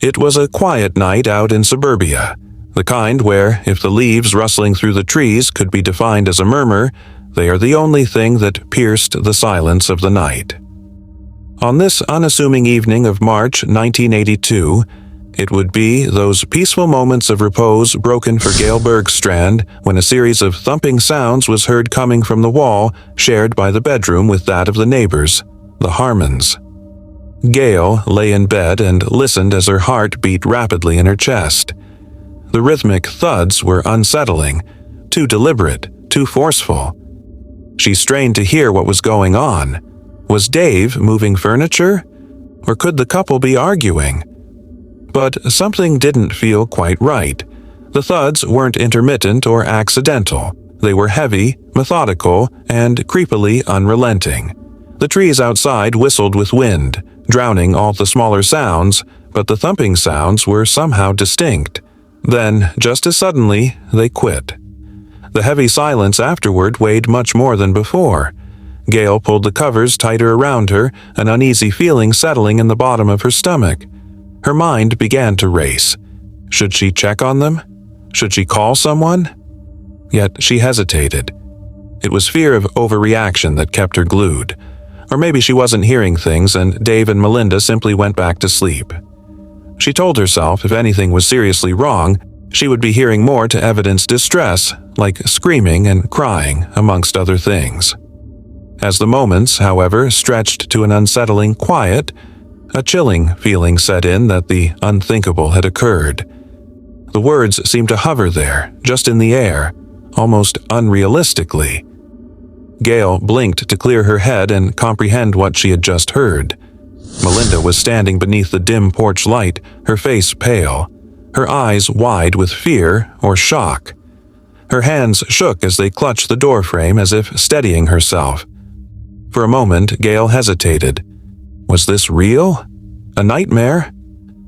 It was a quiet night out in suburbia, the kind where, if the leaves rustling through the trees could be defined as a murmur, they are the only thing that pierced the silence of the night. On this unassuming evening of March 1982, it would be those peaceful moments of repose broken for Gail Bergstrand when a series of thumping sounds was heard coming from the wall shared by the bedroom with that of the neighbors, the Harmons. Gail lay in bed and listened as her heart beat rapidly in her chest. The rhythmic thuds were unsettling, too deliberate, too forceful. She strained to hear what was going on. Was Dave moving furniture? Or could the couple be arguing? But something didn't feel quite right. The thuds weren't intermittent or accidental. They were heavy, methodical, and creepily unrelenting. The trees outside whistled with wind, drowning all the smaller sounds, but the thumping sounds were somehow distinct. Then, just as suddenly, they quit. The heavy silence afterward weighed much more than before. Gail pulled the covers tighter around her, an uneasy feeling settling in the bottom of her stomach. Her mind began to race. Should she check on them? Should she call someone? Yet she hesitated. It was fear of overreaction that kept her glued. Or maybe she wasn't hearing things and Dave and Melinda simply went back to sleep. She told herself if anything was seriously wrong, she would be hearing more to evidence distress, like screaming and crying, amongst other things. As the moments, however, stretched to an unsettling quiet, a chilling feeling set in that the unthinkable had occurred. The words seemed to hover there, just in the air, almost unrealistically. Gail blinked to clear her head and comprehend what she had just heard. Melinda was standing beneath the dim porch light, her face pale, her eyes wide with fear or shock. Her hands shook as they clutched the doorframe as if steadying herself. For a moment, Gail hesitated. Was this real? A nightmare?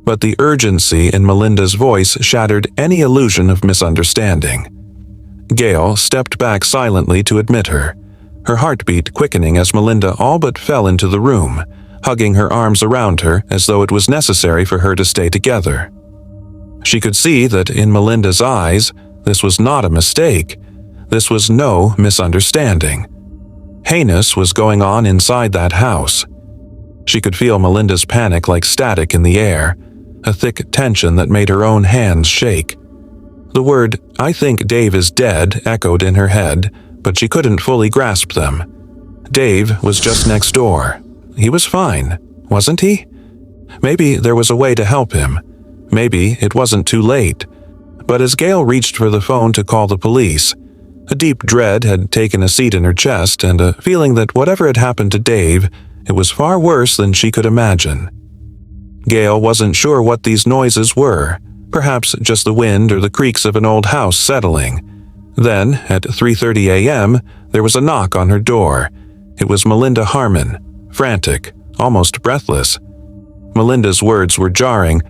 But the urgency in Melinda's voice shattered any illusion of misunderstanding. Gail stepped back silently to admit her heartbeat quickening as Melinda all but fell into the room, hugging her arms around her as though it was necessary for her to stay together. She could see that in Melinda's eyes, this was not a mistake. This was no misunderstanding. Heinous was going on inside that house. She could feel Melinda's panic like static in the air, a thick tension that made her own hands shake. The word, "I think Dave is dead," echoed in her head, but she couldn't fully grasp them. Dave was just next door. He was fine, wasn't he? Maybe there was a way to help him. Maybe it wasn't too late. But as Gail reached for the phone to call the police, a deep dread had taken a seat in her chest and a feeling that whatever had happened to Dave, it was far worse than she could imagine. Gail wasn't sure what these noises were, perhaps just the wind or the creaks of an old house settling. Then, at 3:30 a.m., there was a knock on her door. It was Melinda Harmon, frantic, almost breathless. Melinda's words were jarring.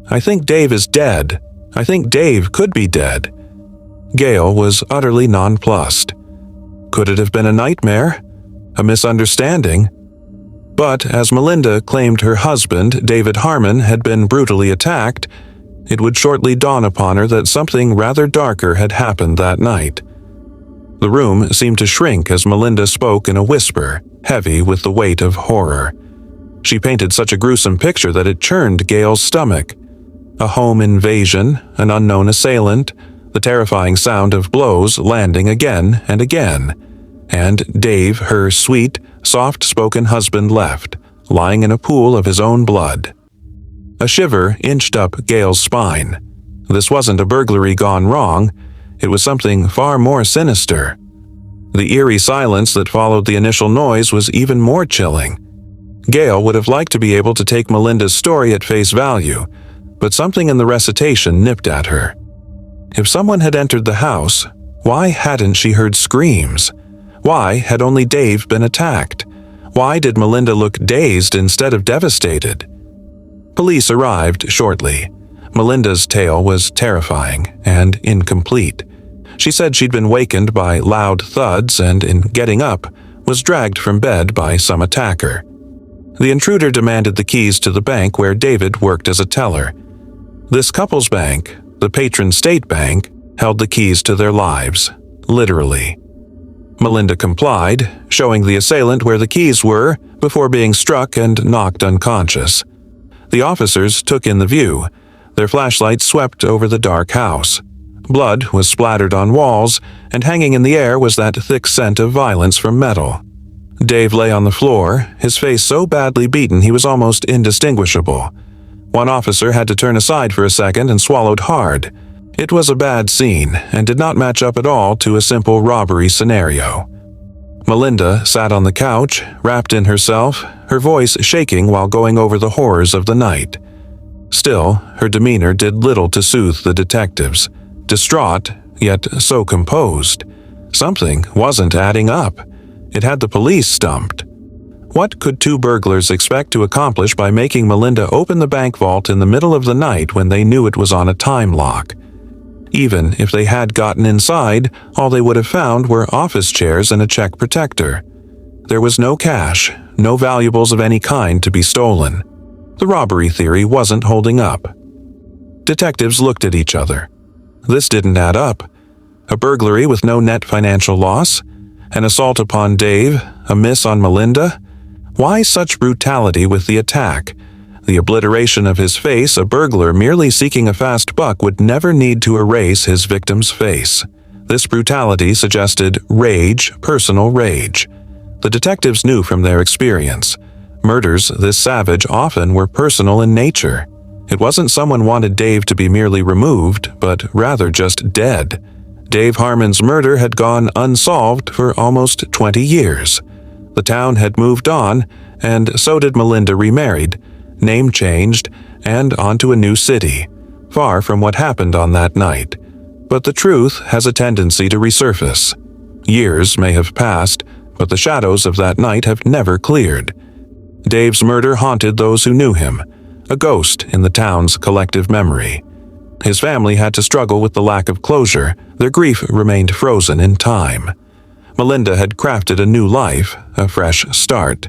"I think Dave is dead. I think Dave could be dead." Gail was utterly nonplussed. Could it have been a nightmare? A misunderstanding? But as Melinda claimed her husband, David Harmon, had been brutally attacked, it would shortly dawn upon her that something rather darker had happened that night. The room seemed to shrink as Melinda spoke in a whisper, heavy with the weight of horror. She painted such a gruesome picture that it churned Gail's stomach. A home invasion, an unknown assailant, the terrifying sound of blows landing again and again, and Dave, her sweet, soft-spoken husband, left, lying in a pool of his own blood. A shiver inched up Gail's spine. This wasn't a burglary gone wrong. It was something far more sinister. The eerie silence that followed the initial noise was even more chilling. Gail would have liked to be able to take Melinda's story at face value, but something in the recitation nipped at her. If someone had entered the house, why hadn't she heard screams? Why had only Dave been attacked? Why did Melinda look dazed instead of devastated? Police arrived shortly. Melinda's tale was terrifying and incomplete. She said she'd been wakened by loud thuds and, in getting up, was dragged from bed by some attacker. The intruder demanded the keys to the bank where David worked as a teller. This couple's bank, the patron state bank, held the keys to their lives, literally. Melinda complied, showing the assailant where the keys were before being struck and knocked unconscious. The officers took in the view. Their flashlights swept over the dark house. Blood was splattered on walls, and hanging in the air was that thick scent of violence from metal. Dave lay on the floor, his face so badly beaten he was almost indistinguishable. One officer had to turn aside for a second and swallowed hard. It was a bad scene and did not match up at all to a simple robbery scenario. Melinda sat on the couch, wrapped in herself, her voice shaking while going over the horrors of the night. Still, her demeanor did little to soothe the detectives. Distraught, yet so composed. Something wasn't adding up. It had the police stumped. What could two burglars expect to accomplish by making Melinda open the bank vault in the middle of the night when they knew it was on a time lock? Even if they had gotten inside, all they would have found were office chairs and a check protector. There was no cash, no valuables of any kind to be stolen. The robbery theory wasn't holding up. Detectives looked at each other. This didn't add up. A burglary with no net financial loss? An assault upon Dave? A miss on Melinda? Why such brutality with the attack? The obliteration of his face, a burglar merely seeking a fast buck would never need to erase his victim's face. This brutality suggested rage, personal rage. The detectives knew from their experience. Murders this savage often were personal in nature. It wasn't someone wanted Dave to be merely removed, but rather just dead. Dave Harmon's murder had gone unsolved for almost 20 years. The town had moved on, and so did Melinda remarried, name changed, and onto a new city, far from what happened on that night. But the truth has a tendency to resurface. Years may have passed, but the shadows of that night have never cleared. Dave's murder haunted those who knew him, a ghost in the town's collective memory. His family had to struggle with the lack of closure. Their grief remained frozen in time. Melinda had crafted a new life, a fresh start.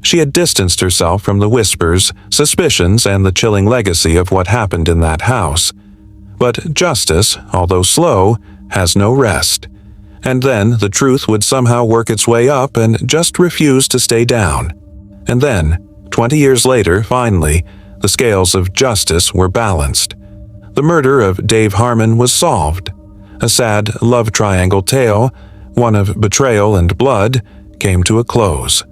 She had distanced herself from the whispers, suspicions, and the chilling legacy of what happened in that house. But justice, although slow, has no rest. And then the truth would somehow work its way up and just refuse to stay down. And then, 20 years later, finally, the scales of justice were balanced. The murder of Dave Harmon was solved. A sad love triangle tale, one of betrayal and blood, came to a close.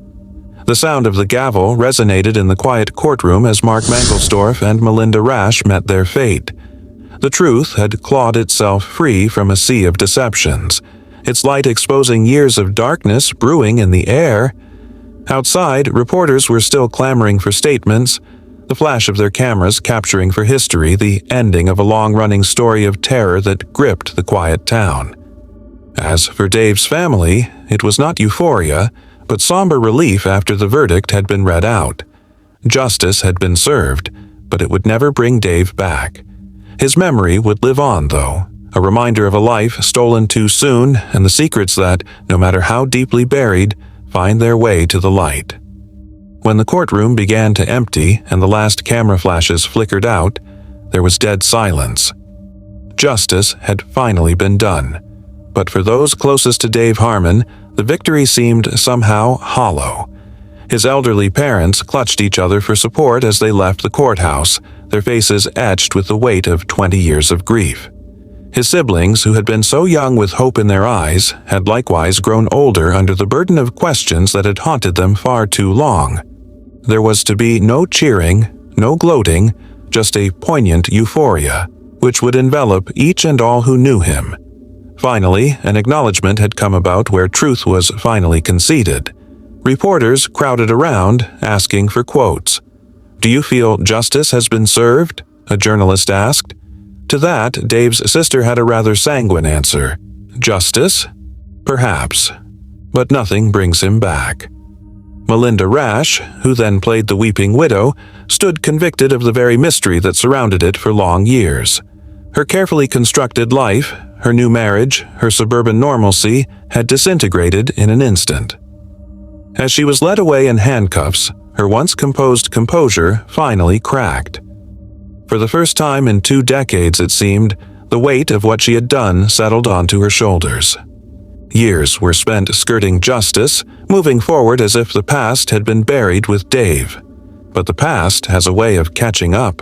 The sound of the gavel resonated in the quiet courtroom as Mark Mangelsdorf and Melinda Rasch met their fate. The truth had clawed itself free from a sea of deceptions, its light exposing years of darkness brewing in the air. Outside, reporters were still clamoring for statements, the flash of their cameras capturing for history the ending of a long-running story of terror that gripped the quiet town. As for Dave's family, it was not euphoria, but somber relief after the verdict had been read out. Justice had been served, but it would never bring Dave back. His memory would live on, though, a reminder of a life stolen too soon and the secrets that, no matter how deeply buried, find their way to the light. When the courtroom began to empty and the last camera flashes flickered out, there was dead silence. Justice had finally been done. But for those closest to Dave Harmon, the victory seemed somehow hollow. His elderly parents clutched each other for support as they left the courthouse, their faces etched with the weight of 20 years of grief. His siblings, who had been so young with hope in their eyes, had likewise grown older under the burden of questions that had haunted them far too long. There was to be no cheering, no gloating, just a poignant euphoria, which would envelop each and all who knew him. Finally, an acknowledgement had come about where truth was finally conceded. Reporters crowded around, asking for quotes. "Do you feel justice has been served?" a journalist asked. To that, Dave's sister had a rather sanguine answer. "Justice? Perhaps. But nothing brings him back." Melinda Rasch, who then played the weeping widow, stood convicted of the very mystery that surrounded it for long years. Her carefully constructed life, her new marriage, her suburban normalcy, had disintegrated in an instant. As she was led away in handcuffs, her once composed composure finally cracked. For the first time in 2 decades, it seemed, the weight of what she had done settled onto her shoulders. Years were spent skirting justice, moving forward as if the past had been buried with Dave. But the past has a way of catching up.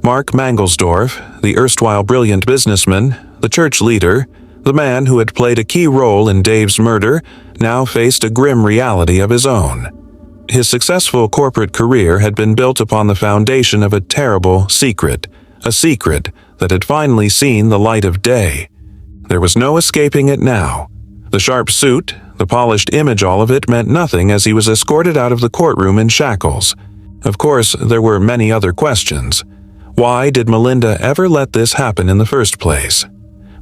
Mark Mangelsdorf, the erstwhile brilliant businessman, the church leader, the man who had played a key role in Dave's murder, now faced a grim reality of his own. His successful corporate career had been built upon the foundation of a terrible secret, a secret that had finally seen the light of day. There was no escaping it now. The sharp suit, the polished image, all of it meant nothing as he was escorted out of the courtroom in shackles. Of course, there were many other questions. Why did Melinda ever let this happen in the first place?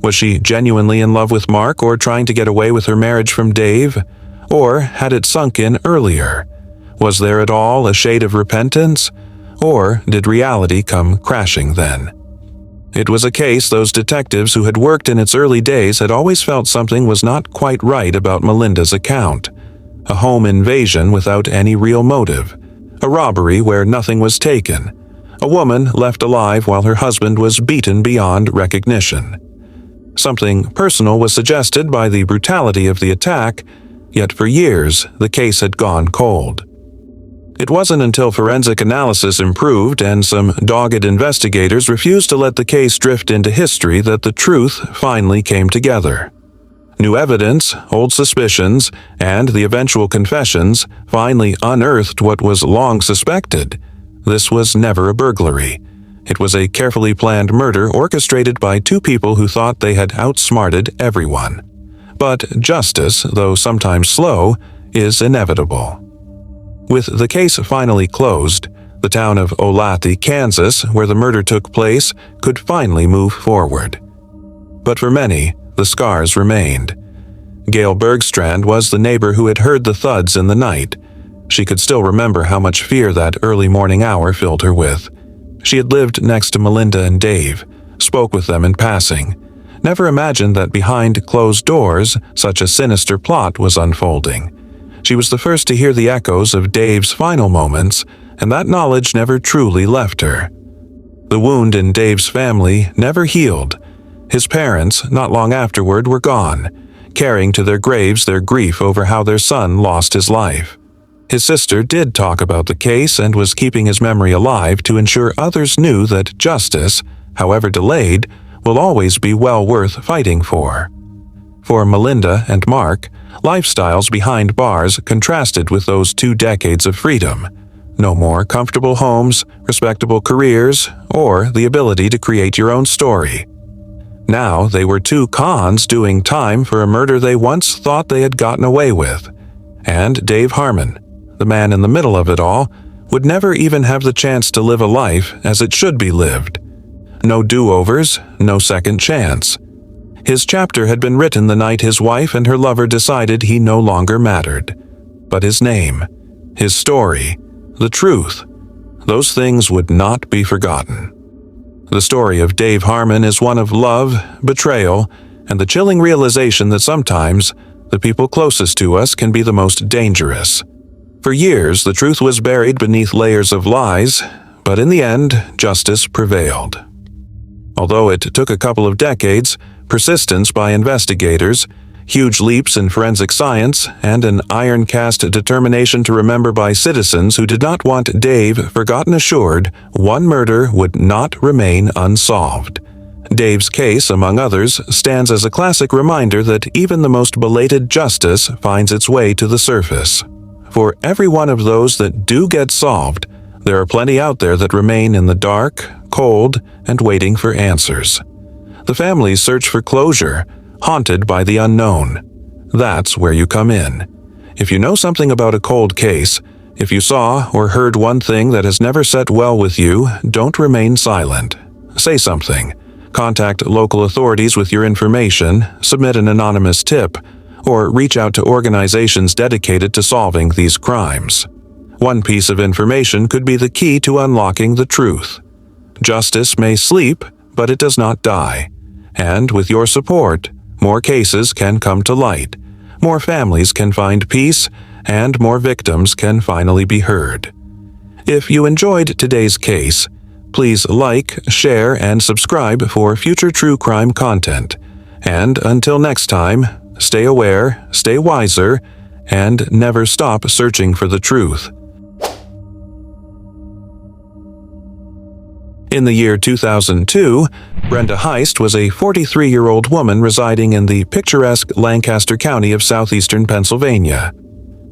Was she genuinely in love with Mark or trying to get away with her marriage from Dave? Or had it sunk in earlier? Was there at all a shade of repentance? Or did reality come crashing then? It was a case those detectives who had worked in its early days had always felt something was not quite right about Melinda's account. A home invasion without any real motive. A robbery where nothing was taken. A woman left alive while her husband was beaten beyond recognition. Something personal was suggested by the brutality of the attack, yet for years the case had gone cold. It wasn't until forensic analysis improved and some dogged investigators refused to let the case drift into history that the truth finally came together. New evidence, old suspicions, and the eventual confessions finally unearthed what was long suspected. This was never a burglary. It was a carefully planned murder orchestrated by 2 people who thought they had outsmarted everyone. But justice, though sometimes slow, is inevitable. With the case finally closed, the town of Olathe, Kansas, where the murder took place, could finally move forward. But for many, the scars remained. Gail Bergstrand was the neighbor who had heard the thuds in the night. She could still remember how much fear that early morning hour filled her with. She had lived next to Melinda and Dave, spoke with them in passing, never imagined that behind closed doors such a sinister plot was unfolding. She was the first to hear the echoes of Dave's final moments, and that knowledge never truly left her. The wound in Dave's family never healed. His parents, not long afterward, were gone, carrying to their graves their grief over how their son lost his life. His sister did talk about the case and was keeping his memory alive to ensure others knew that justice, however delayed, will always be well worth fighting for. For Melinda and Mark, lifestyles behind bars contrasted with those 2 decades of freedom. No more comfortable homes, respectable careers, or the ability to create your own story. Now they were 2 cons doing time for a murder they once thought they had gotten away with. And Dave Harmon, the man in the middle of it all, would never even have the chance to live a life as it should be lived. No do-overs, no second chance. His chapter had been written the night his wife and her lover decided he no longer mattered. But his name, his story, the truth, those things would not be forgotten. The story of Dave Harmon is one of love, betrayal, and the chilling realization that sometimes the people closest to us can be the most dangerous. For years, the truth was buried beneath layers of lies, but in the end, justice prevailed. Although it took a couple of decades, persistence by investigators, huge leaps in forensic science, and an iron-cast determination to remember by citizens who did not want Dave forgotten assured, one murder would not remain unsolved. Dave's case, among others, stands as a classic reminder that even the most belated justice finds its way to the surface. For every one of those that do get solved, there are plenty out there that remain in the dark, cold, and waiting for answers. The families search for closure, haunted by the unknown. That's where you come in. If you know something about a cold case, if you saw or heard one thing that has never set well with you, don't remain silent. Say something. Contact local authorities with your information, submit an anonymous tip, or reach out to organizations dedicated to solving these crimes. One piece of information could be the key to unlocking the truth. Justice may sleep, but it does not die. And with your support, more cases can come to light, more families can find peace, and more victims can finally be heard. If you enjoyed today's case, Please like, share, and subscribe for future true crime content. And until next time, stay aware, stay wiser, and never stop searching for the truth. In the year 2002, Brenda Heist was a 43-year-old woman residing in the picturesque Lancaster County of southeastern Pennsylvania.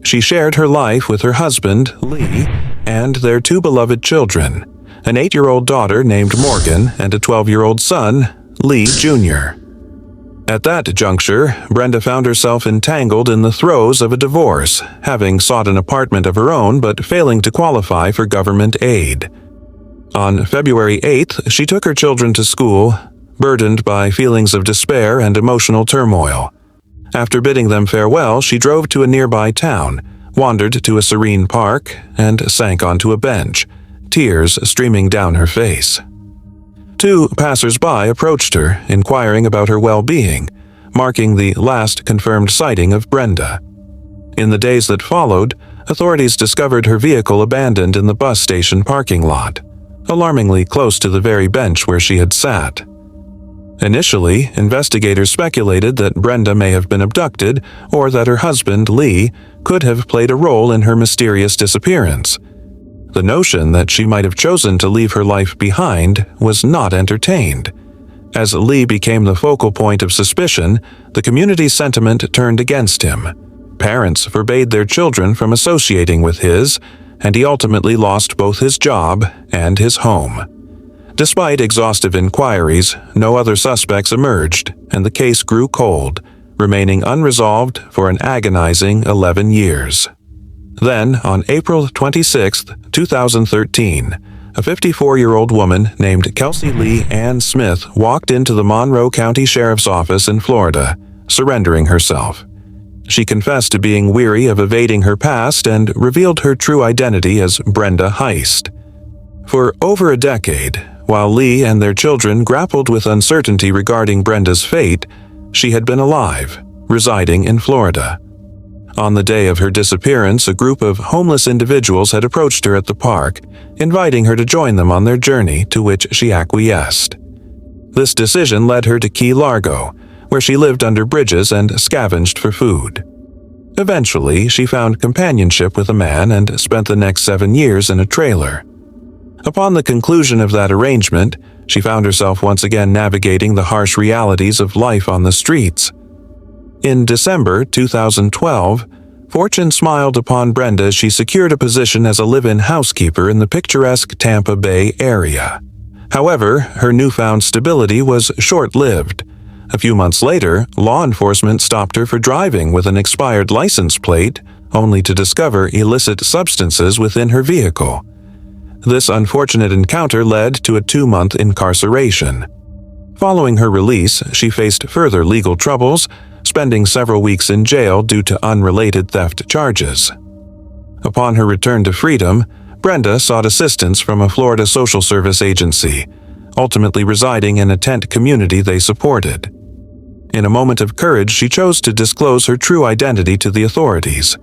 She shared her life with her husband, Lee, and their two beloved children, an 8-year-old daughter named Morgan and a 12-year-old son, Lee Jr. At that juncture, Brenda found herself entangled in the throes of a divorce, having sought an apartment of her own but failing to qualify for government aid. On February 8th, she took her children to school, burdened by feelings of despair and emotional turmoil. After bidding them farewell, she drove to a nearby town, wandered to a serene park, and sank onto a bench, tears streaming down her face. Two passers-by approached her, inquiring about her well-being, marking the last confirmed sighting of Brenda. In the days that followed, authorities discovered her vehicle abandoned in the bus station parking lot, alarmingly close to the very bench where she had sat. Initially, investigators speculated that Brenda may have been abducted or that her husband, Lee, could have played a role in her mysterious disappearance. The notion that she might have chosen to leave her life behind was not entertained. As Lee became the focal point of suspicion, the community's sentiment turned against him. Parents forbade their children from associating with his, and he ultimately lost both his job and his home. Despite exhaustive inquiries, no other suspects emerged, and the case grew cold, remaining unresolved for an agonizing 11 years. Then, on April 26, 2013, a 54-year-old woman named Kelsey Lee Ann Smith walked into the Monroe County Sheriff's Office in Florida, surrendering herself. She confessed to being weary of evading her past and revealed her true identity as Brenda Heist. For over a decade, while Lee and their children grappled with uncertainty regarding Brenda's fate, she had been alive, residing in Florida. On the day of her disappearance, a group of homeless individuals had approached her at the park, inviting her to join them on their journey, to which she acquiesced. This decision led her to Key Largo, where she lived under bridges and scavenged for food. Eventually, she found companionship with a man and spent the next 7 years in a trailer. Upon the conclusion of that arrangement, she found herself once again navigating the harsh realities of life on the streets. In December 2012, fortune smiled upon Brenda as she secured a position as a live-in housekeeper in the picturesque Tampa Bay area. However, her newfound stability was short-lived. A few months later, law enforcement stopped her for driving with an expired license plate, only to discover illicit substances within her vehicle. This unfortunate encounter led to a 2-month incarceration. Following her release, she faced further legal troubles, spending several weeks in jail due to unrelated theft charges. Upon her return to freedom, Brenda sought assistance from a Florida social service agency, ultimately residing in a tent community they supported. In a moment of courage, she chose to disclose her true identity to the authorities.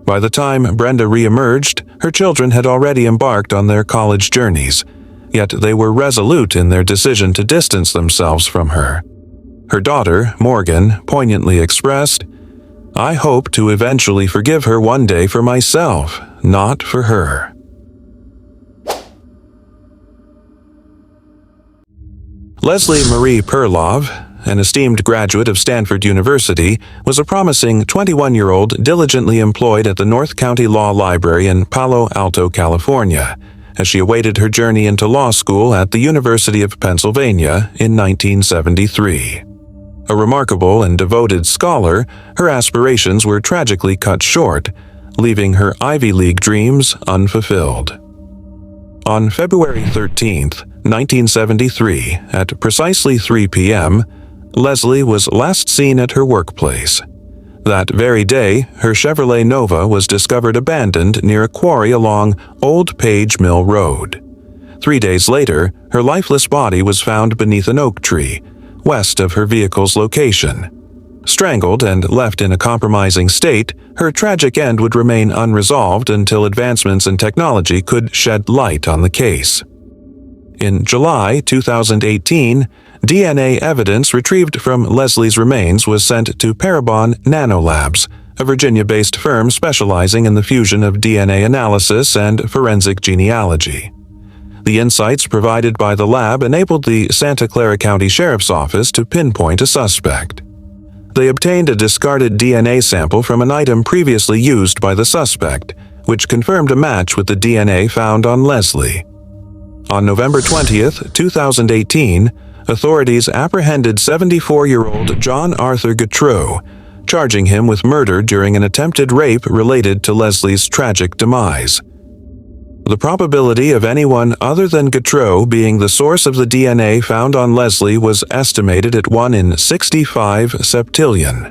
By the time Brenda re-emerged, her children had already embarked on their college journeys, yet they were resolute in their decision to distance themselves from her. Her daughter, Morgan, poignantly expressed, "I hope to eventually forgive her one day for myself, not for her." Leslie Marie Perlov, an esteemed graduate of Stanford University, was a promising 21-year-old diligently employed at the North County Law Library in Palo Alto, California, as she awaited her journey into law school at the University of Pennsylvania in 1973. A remarkable and devoted scholar, her aspirations were tragically cut short, leaving her Ivy League dreams unfulfilled. On February 13, 1973, at precisely 3 p.m., Leslie was last seen at her workplace. That very day, her Chevrolet Nova was discovered abandoned near a quarry along Old Page Mill Road. 3 days later, her lifeless body was found beneath an oak tree, west of her vehicle's location. Strangled and left in a compromising state, her tragic end would remain unresolved until advancements in technology could shed light on the case. In July 2018, DNA evidence retrieved from Leslie's remains was sent to Parabon Nanolabs, a Virginia-based firm specializing in the fusion of DNA analysis and forensic genealogy. The insights provided by the lab enabled the Santa Clara County Sheriff's Office to pinpoint a suspect. They obtained a discarded DNA sample from an item previously used by the suspect, which confirmed a match with the DNA found on Leslie. On November 20, 2018, authorities apprehended 74-year-old John Arthur Gautreaux, charging him with murder during an attempted rape related to Leslie's tragic demise. The probability of anyone other than Gautreaux being the source of the DNA found on Leslie was estimated at 1 in 65 septillion.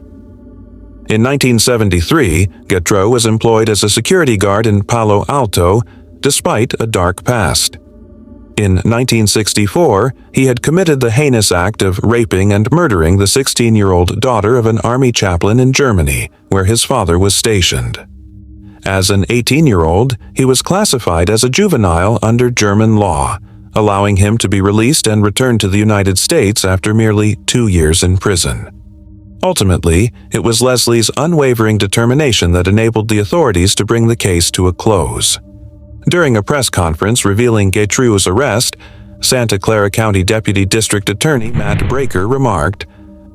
In 1973, Gautreaux was employed as a security guard in Palo Alto, despite a dark past. In 1964, he had committed the heinous act of raping and murdering the 16-year-old daughter of an army chaplain in Germany, where his father was stationed. As an 18-year-old, he was classified as a juvenile under German law, allowing him to be released and returned to the United States after merely 2 years in prison. Ultimately, it was Leslie's unwavering determination that enabled the authorities to bring the case to a close. During a press conference revealing Gautreaux's arrest, Santa Clara County Deputy District Attorney Matt Breaker remarked,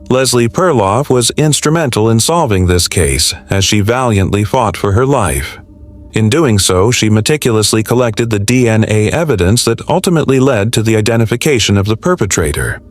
"Leslie Perlov was instrumental in solving this case as she valiantly fought for her life. In doing so, she meticulously collected the DNA evidence that ultimately led to the identification of the perpetrator."